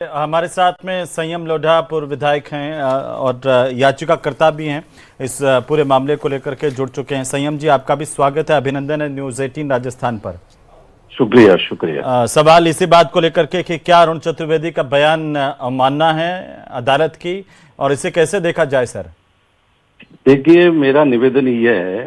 हमारे साथ में संयम लोढ़ा पूर्व विधायक हैं और याचिकाकर्ता भी हैं इस पूरे मामले को लेकर के जुड़ चुके हैं। संयम जी, आपका भी स्वागत है, अभिनंदन है न्यूज़ 18 राजस्थान पर। शुक्रिया शुक्रिया। सवाल इसी बात को लेकर के कि क्या अरुण चतुर्वेदी का बयान मानना है अदालत की, और इसे कैसे देखा जाए सर? देखिए, मेरा निवेदन यह है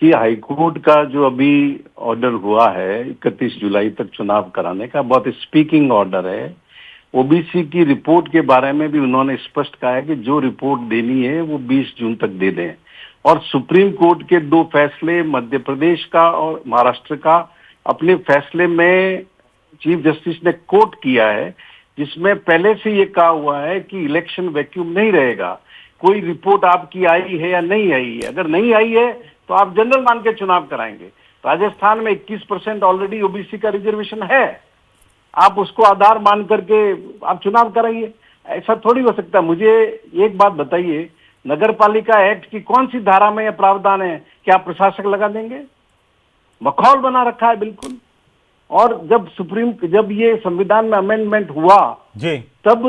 कि हाईकोर्ट का जो अभी ऑर्डर हुआ है 31 जुलाई तक चुनाव कराने का, बहुत स्पीकिंग ऑर्डर है। ओबीसी की रिपोर्ट के बारे में भी उन्होंने स्पष्ट कहा है कि जो रिपोर्ट देनी है वो 20 जून तक दे दें। और सुप्रीम कोर्ट के दो फैसले, मध्य प्रदेश का और महाराष्ट्र का, अपने फैसले में चीफ जस्टिस ने कोट किया है, जिसमें पहले से ये कहा हुआ है कि इलेक्शन वैक्यूम नहीं रहेगा। कोई रिपोर्ट आपकी आई है या नहीं आई है, अगर नहीं आई है तो आप जनरल मान के चुनाव कराएंगे। राजस्थान में 21% ऑलरेडी ओबीसी का रिजर्वेशन है, आप उसको आधार मान करके आप चुनाव कराइए। ऐसा थोड़ी हो सकता। मुझे एक बात बताइए, नगर पालिका एक्ट की कौन सी धारा में यह प्रावधान है कि आप प्रशासक लगा देंगे? मखौल बना रखा है बिल्कुल। और जब ये संविधान में अमेंडमेंट हुआ जी, तब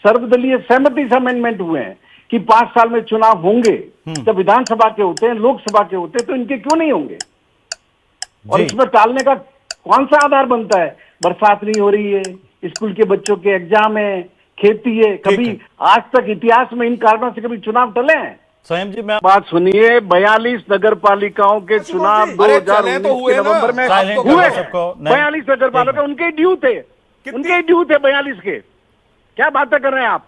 सर्वदलीय सहमति से अमेंडमेंट हुए हैं कि 5 साल में चुनाव होंगे। जब विधानसभा के होते हैं, लोकसभा के होते हैं, तो इनके क्यों नहीं होंगे? और इसमें टालने का कौन सा आधार बनता है? बरसात नहीं हो रही है, स्कूल के बच्चों के एग्जाम है, खेती है। कभी आज तक इतिहास में इन कारणों से कभी चुनाव टले हैं? स्वयं जी, मैं बात सुनिए, 42 नगर पालिकाओं के चुनाव 2019 के नवंबर में हुए। 42 नगर पालिका उनके ड्यू थे, 42 के। क्या बातें कर रहे हैं आप?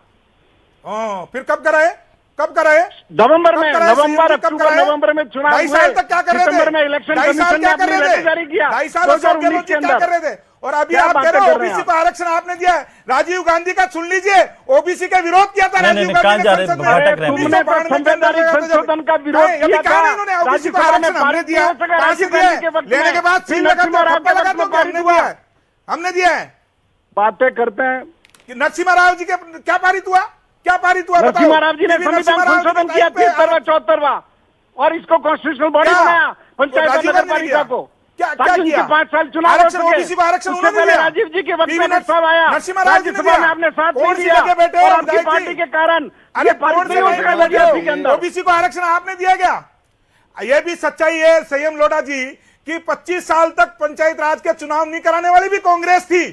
फिर कब कराए? नवंबर में, अक्टूबर नवंबर में चुनाव हुए। 2.5 साल तक क्या कर रहे थे? सितंबर में इलेक्शन कमीशन ने अपनी लेटर जारी किया 2019 के अंदर। क्या कर रहे थे? और अभी आप कह रहे हो ओबीसी को आरक्षण आपने दिया है। राजीव गांधी का सुन लीजिए, ओबीसी का विरोध किया था राजीव गांधी ने संसद में। तुमने संवैधानिक संशोधन का विरोध किया था। इन्होंने ओबीसी को आरक्षण हमने दिया, लेने के बाद सील लगा तो हमने दिया है। बातें करते हैं कि नरसिम्हा राव जी के क्या पारित हुआ? नरसिम्हा राव जी ने संविधान संशोधन किया 73वां 74वां, और इसको कॉन्स्टिट्यूशनल बॉडी बनाया पंचायत नगर पालिका को, ताकि उनके 5 साल चुनाव हो सके। उससे पहले राजीव जी के वक्त में साहब आया, राज्यसभा में आपने साथ नहीं दिया, और आपकी पार्टी के कारण ये पारित नहीं हो सका। ओबीसी को आरक्षण आपने दिया गया। ये भी सच्चाई है संयम लोढ़ा जी कि 25 साल तक पंचायत राज के चुनाव नहीं कराने वाली भी कांग्रेस थी,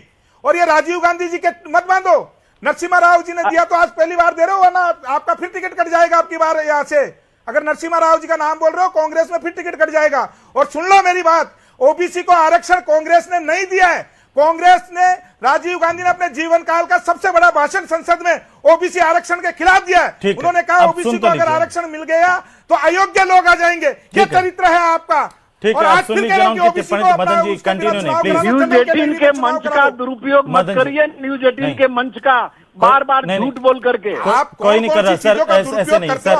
और ये राजीव गांधी जी के मत बांधो। नरसिम्हा राव जी ने दिया तो आज पहली बार दे रहे हो ना, आपका फिर टिकट कट जाएगा आपकी बार यहां से। अगर नरसिम्हा राव जी का नाम बोल रहे हो, कांग्रेस में फिर टिकट कट जाएगा। और सुन लो मेरी बात, ओबीसी को आरक्षण कांग्रेस ने नहीं दिया है। कांग्रेस ने, राजीव गांधी ने अपने जीवन काल का सबसे बड़ा भाषण संसद में ओबीसी आरक्षण के खिलाफ दिया है। उन्होंने कहा ओबीसी को अगर आरक्षण मिल गया तो अयोग्य लोग आ जाएंगे। ये चरित्र है आपका। ठीक है, आप सुन लीजिए मदन जी, कंटिन्यू नहीं प्लीज। न्यूज़ 18 के मंच का दुरुपयोग मत करिए। न्यूज़ 18 के मंच का बार झूठ बोल करके कोई नहीं कर रहा सर, ऐसे नहीं सर।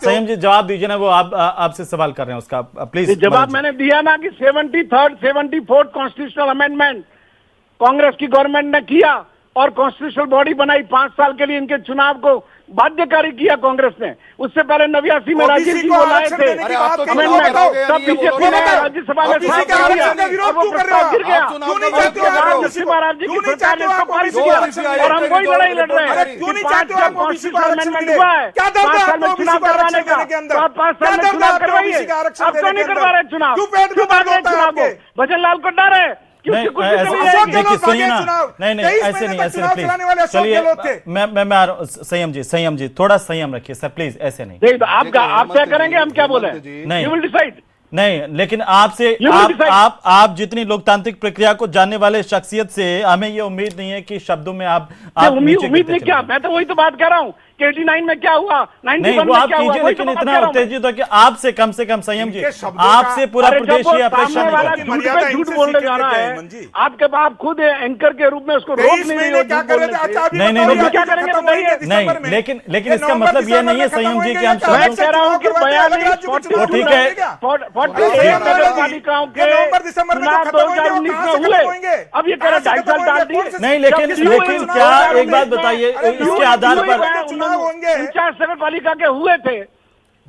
संयम जी जवाब दीजिए ना, वो आपसे सवाल कर रहे हैं उसका, प्लीज। जवाब मैंने दिया ना कि 73rd 74th constitutional amendment Congress की गवर्नमेंट ने किया, और कॉन्स्टिट्यूशनल बॉडी बनाई 5 साल के लिए। इनके चुनाव को बाध्यकारी किया कांग्रेस ने। उससे पहले 89 में राजीव जी को लाए थे अमेंडमेंट, तब बीजेपी ने राज्यसभा में साथ दिया, और वो प्रस्ताव गिर गया। नरसिम्हा राव जी की सरकार ने इसको पारित किया, और हम वही लड़ाई लड़ रहे हैं कि 5 साल कॉन्स्टिट्यूशनल अमेंडमेंट हुआ है, 5 साल में चुनाव करवाने का, तो आप 5 साल में चुनाव करवाइए। आप क्यों नहीं करवा रहे चुनाव? क्यों बांध रहे चुनाव को? भजन लाल को डर है। नहीं, देखिए सुनिए ना, नहीं ऐसे नहीं प्लीज। चलिए मैं आ रहा हूँ। संयम जी थोड़ा संयम रखिए सर प्लीज, ऐसे नहीं। आप तय करेंगे हम क्या बोले? नहीं, यू विल डिसाइड। नहीं, लेकिन आपसे आप जितनी लोकतांत्रिक प्रक्रिया को जानने वाले शख्सियत से हमें ये उम्मीद नहीं है कि शब्दों में आप उम्मीद नहीं। क्या, मैं तो वही तो बात कर रहा हूँ कि 89 में क्या हुआ, 91 में क्या हुआ। लेकिन इतना उत्तेजित हो कि आपसे कम से कम संयम जी, आपसे पूरा प्रदेश ही अपेक्षा नहीं। झूठ बोलने जा रहा है आपके बाप खुद एंकर के रूप में उसको रोक नहीं। लेकिन इसका मतलब यह नहीं है संयम जी कि हम कह रहा हूँ कि 42 ठीक है 48 नगर पालिकाओं के चुनाव 2019 में हुए। अब ये कह रहा 2.5 साल डाल दिए। नहीं, लेकिन क्या एक बात बताइए, इसके आधार पर 49 नगर पालिका के हुए थे,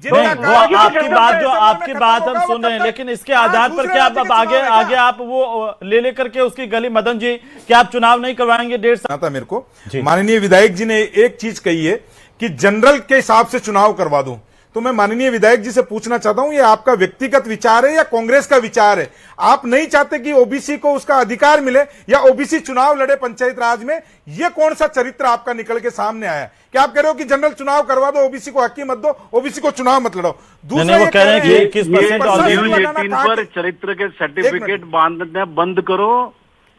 जिनका नहीं, वो कार्य आपकी खत्म बात है, जो समय आपकी खत्म बात होगा, हम वो सुन रहे हैं, तब तक लेकिन इसके आधार पर दूसरे क्या राज्य आप के आगे चुनाव है आगे क्या? आप वो ले लेकर के उसकी गली, मदन जी, क्या आप चुनाव नहीं करवाएंगे 1.5 साल? था मेरे को जी। माननीय विधायक जी ने एक चीज कही है कि जनरल के हिसाब से चुनाव करवा दूं, तो मैं माननीय विधायक जी से पूछना चाहता हूं, ये आपका व्यक्तिगत विचार है या कांग्रेस का विचार है? आप नहीं चाहते कि ओबीसी को उसका अधिकार मिले या ओबीसी चुनाव लड़े पंचायत राज में? ये कौन सा चरित्र आपका निकल के सामने आया? क्या आप कह रहे हो कि जनरल चुनाव करवा दो, ओबीसी को हक ही मत दो, ओबीसी को चुनाव मत लड़ाओ? नहीं, वो कह रहे हैं कि 21% न्यूज ऑलरेडी 18 पर चरित्र के सर्टिफिकेट बांधना बंद करो,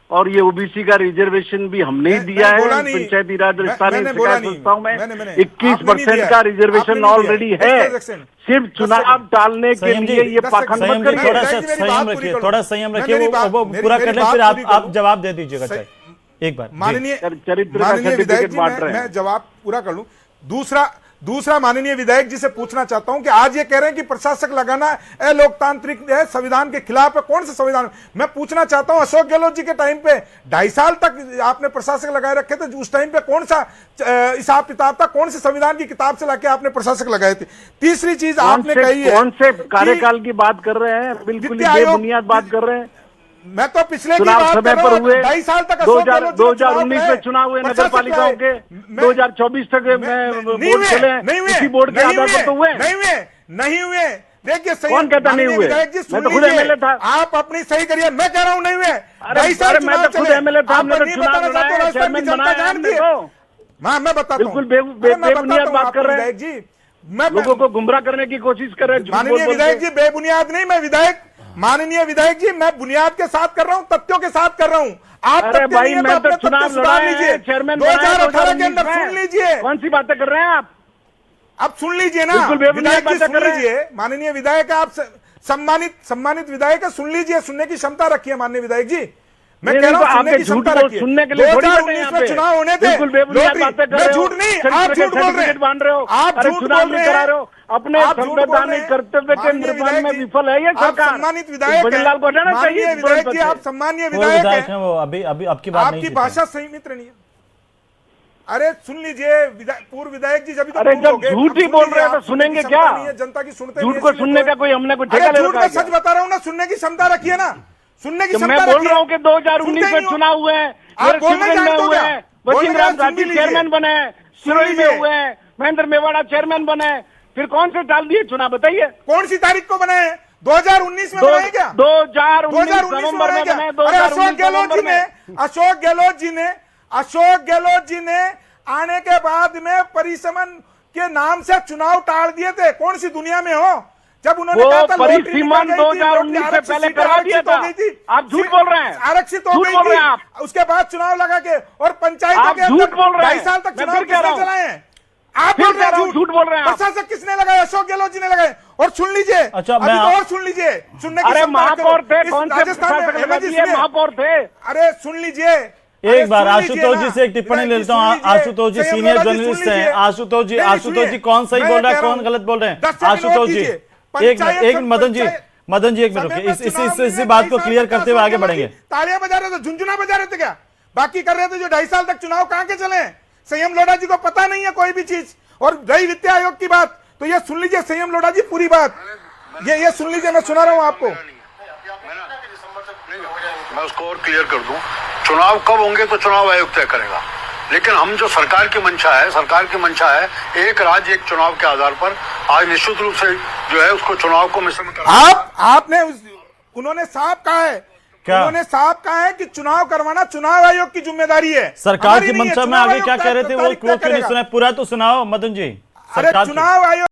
और ये ओबीसी का रिजर्वेशन भी हमने ही दिया है पंचायती राज स्थानीय शिकायत संस्थाओं में 21% का रिजर्वेशन ऑलरेडी है। सिर्फ चुनाव टालने के लिए ये पाखंड मत करिए। थोड़ा सा संयम रखिए, थोड़ा संयम रखिए, वो पूरा कर ले, फिर आप जवाब दे दीजिएगा। चाहे एक बार माननीय चरित्र का विधायक सर्टिफिकेट जी, बांट रहे हैं। मैं जवाब पूरा कर लूं। दूसरा माननीय विधायक जी से पूछना चाहता हूं कि आज ये कह रहे हैं कि प्रशासक लगाना अलोकतांत्रिक है, संविधान के खिलाफ है। कौन सा संविधान? मैं पूछना चाहता हूं, अशोक गहलोत जी के टाइम पे 2.5 साल तक आपने प्रशासक लगाए रखे थे, उस टाइम पे कौन सा हिसाब किताब था? कौन से संविधान की किताब से लाके आपने प्रशासक लगाए थे? तीसरी चीज आपने कही है, कौन से कार्यकाल की बात कर रहे हैं? बिल्कुल बेबुनियाद बात कर रहे हैं। मैं तो पिछले की चुनाव बात समय कर पर रहा हूं, हुए 2.5 साल तक अशोक गहलोत जी 2019 में चुनाव हुए नगर पालिकाओं के, 2024 तक वोट चले, इसी बोर्ड के आधार पर तो हुए नहीं हुए। देखिए, कौन कहता नहीं हुए? मैं तो खुद एमएलए था। आप अपनी सही करिए, मैं कह रहा हूं नहीं हुए। अरे मैं तो खुद एमएलए था, हमने तो चुनाव लड़ाया, चेयरमैन बनाया हमने तो। मैं बताता हूं, बिल्कुल बेबुनियाद बात कर रहे हैं जी। लोगों को गुमराह करने की कोशिश कर रहे हैं। माननीय विधायक जी, बेबुनियाद नहीं, मैं विधायक, माननीय विधायक जी, मैं बुनियाद के साथ कर रहा हूं, तत्यों के साथ कर रहा हूं। आप अरे भाई, मैं तो चुनाव लड़ा लीजिए, चेयरमैन 2018 के अंदर सुन लीजिए। कौन सी बातें कर रहे हैं आप? अब सुन लीजिए ना, बिल्कुल बेबुनियाद विधायक जी, बातें कर सुन रहे हैं। लीजिए। माननीय विधायक, आप सम्मानित विधायक है, सुन लीजिए, सुनने की क्षमता रखिए माननीय विधायक जी। मैं कह रहा हूं सुनने की क्षमता रखिए। सुनने के लिए 2019 में चुनाव होने थे, बिल्कुल बेबुनियाद बातें कर रहे हो। झूठ नहीं, आप झूठ बोल रहे हैं, बांध रहे हो, आप झूठ बोल चुनाव नहीं करा रहे हो। अपने आप झूठ बोल रहे संवैधानिक हैं। कर्तव्य के निर्वहन में विफल है ये आप सरकार। सम्मानित विधायक भजनलाल को हटाना चाहिए। माननीय विधायक जी, आप सम्मानीय वो विधायक विधायक हैं, हैं, वो अभी अभी आपकी बात नहीं आपकी की भाषा सही मित्र नहीं है। अरे सुन लीजिए, पूर्व विधायक जी, जब अरे जब झूठ ही बोल रहे हैं तो सुनेंगे क्या? जनता की सुनते झूठ को सुनने का कोई हमने कोई ठेका ले झूठ रखा में है क्या? सच बता रहा हूं ना, सुनने की क्षमता रखिए ना, सुनने की तो क्षमता मैं रखिए। बोल रहा हूँ कि 2019 में चुनाव हुए हैं, मेरे शिवगंज में हुए हैं, वसीम राम राठी चेयरमैन बने हैं, सिरोही में हुए हैं, महेंद्र मेवाड़ा चेयरमैन बने हैं, फिर कौन से डाल दिए चुनाव? बताइए कौन सी तारीख को बनाए? 2019 में बनाए क्या? 2019 नवंबर में बने। अरे अशोक गहलोत जी ने आने के बाद में परिसमन के नाम से चुनाव टाल दिए थे। कौन सी दुनिया में हो? जब उन्होंने वो कहा था परिसीमन 2019 से पहले करवा दिया था। आप झूठ बोल रहे हैं, आरक्षित हो गई बोल रहे हैं आप। थी, उसके बाद चुनाव लगा के, और पंचायतों आप के झूठ बोल रहे हैं। 2.5 साल तक मैं चुनाव फिर कह रहा किसने हूं। चलाए हैं? आप फिर बोल रहे कह रहा हूं, हैं झूठ बोल रहे हैं आप। प्रशासक किसने लगाए? अशोक गहलोत जी ने लगाए। और सुन लीजिए, अच्छा, अभी मैं- तो और सुन लीजिए, सुनने की अरे क्षमता महापौर रखो। थे, इस कौन से राजस्थान में प्रशासक लगा हेमंत जी दिए? सुनिए। महापौर थे। अरे सुन लीजिए, एक बार आशुतोष जी से एक टिप्पणी ले लेता हूँ। आशुतोष जी सीनियर जर्नलिस्ट हैं। आशुतोष जी कौन सही बोल रहा है, कौन गलत बोल रहे हैं? आशुतोष जी एक मिनट, मदन जी एक मिनट रुकिए, इसी बात को क्लियर करते हुए आगे बढ़ेंगे। तालियां बजा रहे थे, झुंझुना बजा रहे थे क्या? बाकी कर रहे थे जो 2.5 साल तक चुनाव कहां के चले? संयम लोढ़ा जी को पता नहीं है कोई भी चीज। और रही वित्त आयोग की बात, तो ये सुन लीजिए संयम लोढ़ा जी पूरी बात, ये सुन लीजिए, मैं सुना रहा हूं आपको। मैं उसको और क्लियर कर दूं, चुनाव कब होंगे तो चुनाव आयोग तय करेगा, लेकिन हम जो सरकार की मंशा है एक राज्य एक चुनाव के आधार पर आज निश्चित रूप से जो है उसको चुनाव को मिश्रण आपने उन्होंने साफ कहा है, उन्होंने साफ कहा है कि चुनाव करवाना चुनाव आयोग की जिम्मेदारी है। सरकार की मंशा में आगे क्या कह रहे थे वो क्यों नहीं सुना? पूरा तो सुनाओ मदन जी। अरे चुनाव आयोग